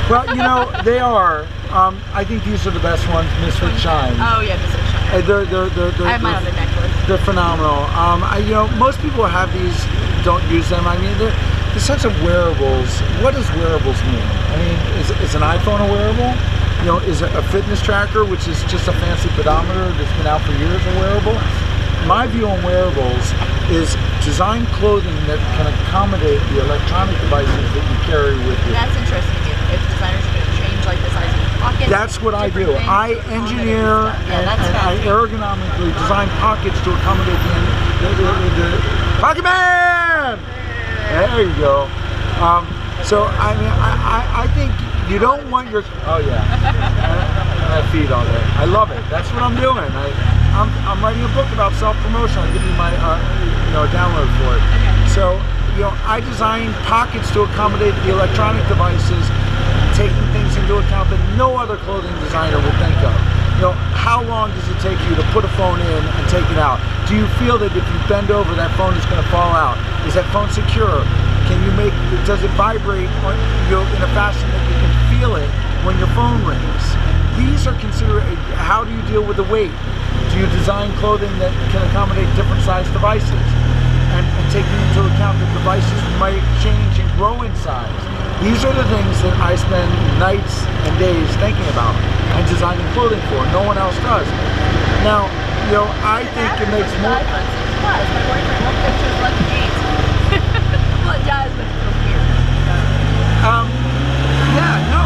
Well, you know, they are. I think these are the best ones, Misfit Shine. Oh yeah, Misfit Shine. They're I have mine on the necklace. They're phenomenal. You know, most people have these, don't use them. I mean, the sense of wearables. What does wearables mean? I mean, is an iPhone a wearable? You know, is it a fitness tracker, which is just a fancy pedometer that's been out for years, a wearable? My view on wearables is design clothing that can accommodate the electronic devices that you carry with you. That's interesting to me. If designers are going to change like the size of the pocket. That's what I do. I engineer and I ergonomically design pockets to accommodate the Pocket Man! There you go. So I mean, I think you don't want your, oh yeah, I feed on it. I love it. That's what I'm doing. I'm writing a book about self-promotion. I'll give you my download for it. So I design pockets to accommodate the electronic devices, taking things into account that no other clothing designer will think of. How long does it take you to put a phone in and take it out? Do you feel that if you bend over, that phone is going to fall out? Is that phone secure? Does it vibrate in a fashion that you can feel it when your phone rings? These are considered, how do you deal with the weight? Do you design clothing that can accommodate different size devices? And taking into account that devices might change and grow in size. These are the things that I spend nights and days thinking about and designing clothing for. No one else does. Now, I think it makes more. My boyfriend looked at his lucky games. Well, it does, but it feels weird. Yeah, no,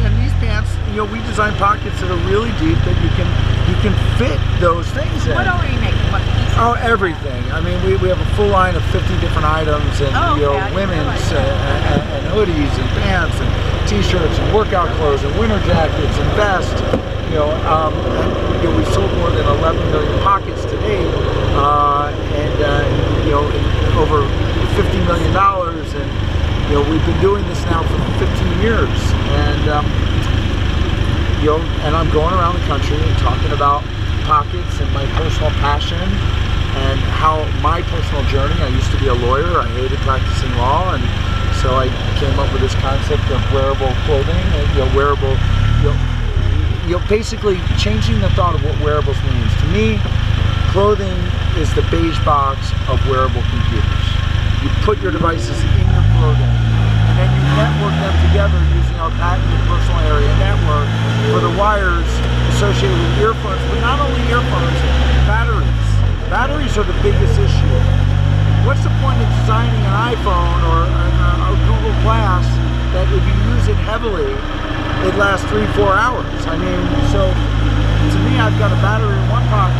and these pants, we design pockets that are really deep that you can fit those things in. What are you making? What pieces? Oh, everything. I mean, we have a full line of 50 different items, and women's and hoodies and pants and t-shirts and workout clothes and winter jackets and vests. We've sold more than 11 million pockets to date, over $50 million, and we've been doing this now for 15 years, and and I'm going around the country and talking about pockets and my personal passion and how my personal journey. I used to be a lawyer. I hated practicing law, and so I came up with this concept of wearable clothing. Wearable, basically changing the thought of what wearables means. To me, clothing is the beige box of wearable computers. You put your devices in your clothing, and then you network them together using our patented personal area network for the wires associated with earphones, but not only earphones, batteries. Batteries are the biggest issue. What's the point of designing an iPhone or a Google Glass that if you use it heavily, it lasts 3-4 hours? I mean, so to me, I've got a battery in one pocket,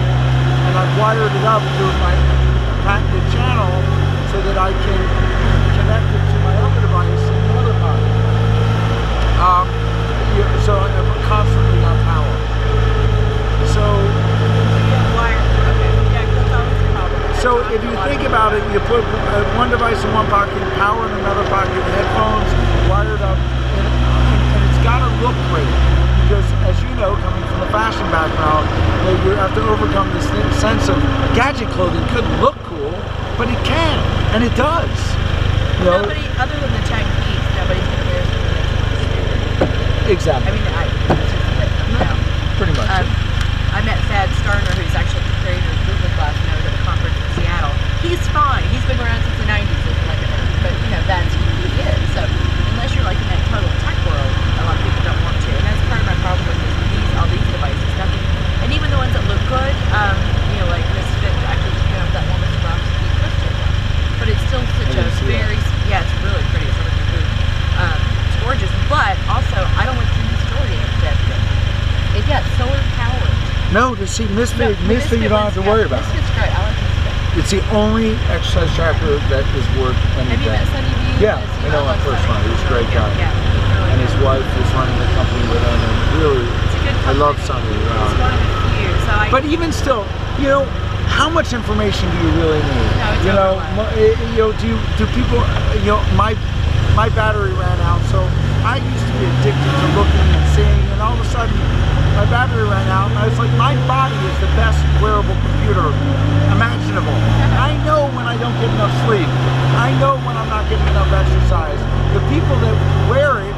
and I've wired it up through my patented channel so that I can connect it to my other device in the other pocket. So I'm constantly on power. So if you think about it, you put one device in one pocket, power in another pocket, headphones wired up, and it's got to look great. Because as you know, coming from a fashion background, you have to overcome this sense of gadget clothing could look cool, but it can, and it does. Nobody, other than the Chinese, nobody's going to wear something. Exactly. I mean, pretty much. I met Thad Starner, who's actually the creator of Google Glass, and I was at a conference in Seattle. He's fine. He's been around since the 90s, looking like a nerd, but that's who he is. So unless you're like in that total tech world, a lot of people don't want to, and that's part of my problem with all these devices. Nothing, and even the ones that look good, like Misfit, actually, that one with the rocks, Keith Christian. But it's still such a very, it's really pretty. It's really good. It's gorgeous, but also I don't like to use storage in it. Yeah, solar powered. No, to see Misfit you don't have to worry about. Misfit's great. I like Misfit. It's the only exercise tracker that is worth anything. Have you met Sonny V? Yeah, I know him personally. He's a great guy. Yeah, and his wife is running the company with him, and really, I love Sonny. It's one of the few. But even still, how much information do you really need? No, it's do people? My battery ran out, so I used to be addicted to looking and seeing, and all of a sudden my battery ran out, and I was like, my body is the best wearable computer imaginable. I know when I don't get enough sleep. I know when I'm not getting enough exercise. The people that wear it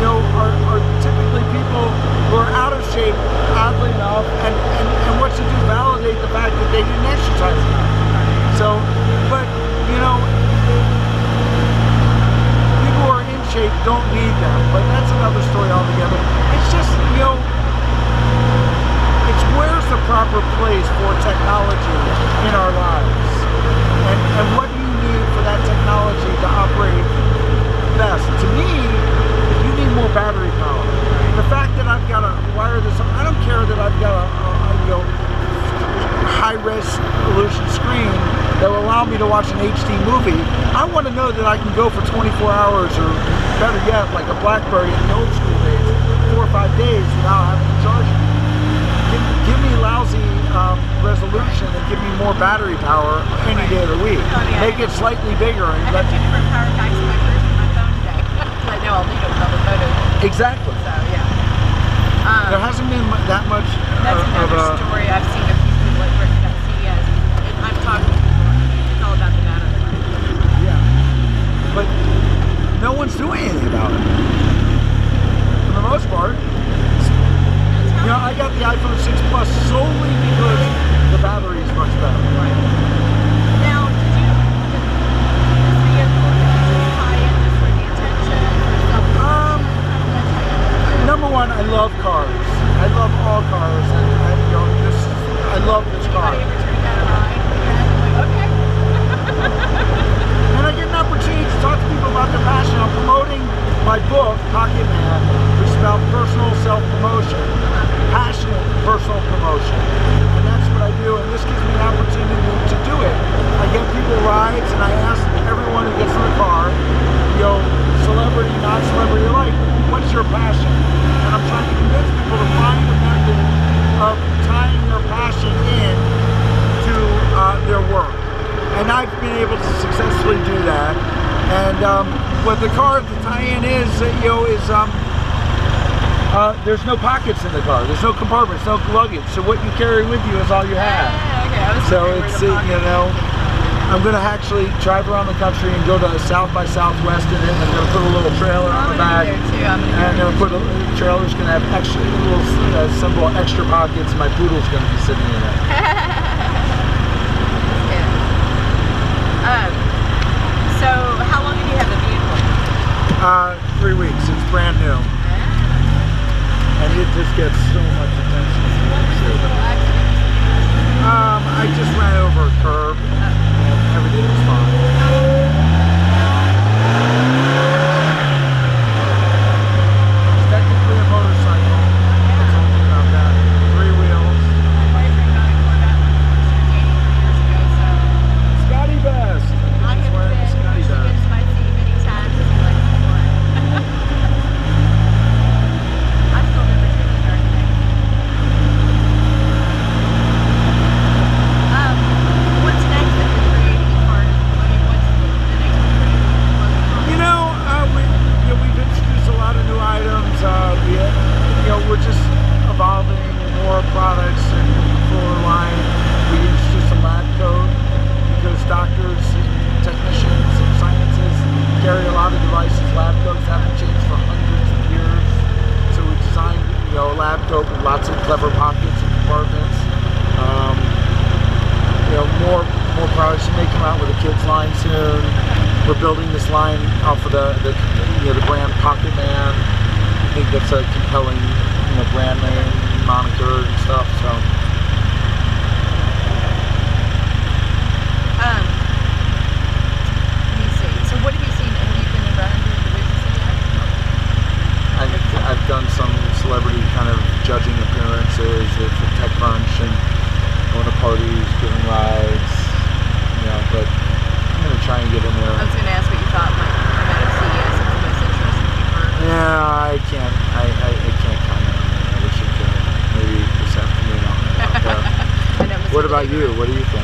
you know, are typically people who are out of shape, oddly enough, and what's to do, validate the fact that they didn't exercise enough. So, but, you know, people who are in shape don't need them, but that's another story altogether. It's just, you know, it's where's the proper place for technology in our lives, and what do you need for that technology to operate best? To me, you need more battery power. The fact that I've got to wire this, I don't care that I've got a you know, high resolution screen that will allow me to watch an HD movie. I want to know that I can go for 24 hours, or better yet, like a BlackBerry in the old school days, 4 or 5 days without having to charge it. Give me lousy resolution and give me more battery power any day of the week. Make it slightly bigger. And I have 2 different power packs in my purse and my phone today. I know I'll need it with all the photos. Exactly. So yeah. There hasn't been that much that's another story. I've seen a few people like working at CES, and I'm talking to people. It's all about the battery life. Yeah. But no one's doing anything about it. For the most part. You know, I got the iPhone 6 Plus solely because the battery is much better. Right. Now, did you this vehicle tie in this for the attention or something? Number one, I love cars. I love all cars, and you know, I love this car. Anybody ever turned that around? Okay. And I get an opportunity to talk to people about their passion. I'm promoting my book, Pocket Man, which is about personal self-promotion. Passionate personal promotion, and that's what I do, and this gives me an opportunity to do it. I get people rides, and I ask everyone who gets in the car, you know, celebrity, non-celebrity alike, what's your passion? And I'm trying to convince people to find a method of tying their passion in to their work, and I've been able to successfully do that. And what the car, the tie-in is, you know, is there's no pockets in the car. There's no compartments, no luggage. So what you carry with you is all you have. Okay, so it's, you know, I'm going to actually drive around the country and go to South by Southwest in it. I'm going to put a little trailer on the back. And I'm going to put the trailer's going to have extra little simple extra pockets. And my poodle's going to be sitting in it. So how long have you had the vehicle? 3 weeks. It's brand new. And it just gets so much attention. I just ran over a curb and everything was fine. It's technically a motorcycle. I told you about that. 3 wheels. My boyfriend got a Corvette when we were dating 3 years ago, so. SCOTTeVEST. I have been, she gets my seat many times and he likes it more. I'm still never taking her anything. What's next that you're creating as far as, I mean, what's the next one you're working on? You know, we've introduced a lot of new items. You know, we're just evolving more products and fuller line. We introduced a lab coat because doctors, technicians, and scientists carry a lot of devices. Lab coats haven't changed for hundreds of years. So we designed, you know, a lab coat with lots of clever pockets and compartments. You know, more products. We may come out with a kids line soon. We're building this line off of the you know, the brand Pocket Man. I think that's a compelling, you know, brand name, moniker and stuff. So. Let me see. So what have you seen? Have you been around doing the business yet? I've done some celebrity kind of judging appearances at Tech Crunch and going to parties, giving rides, you know, but I'm going to try and get in there. I was going to ask what you thought might come out of CES. It's the most interesting you've heard. Yeah, I can't comment on that. I wish I could. Maybe this afternoon I'll I know, What about you? What do you think?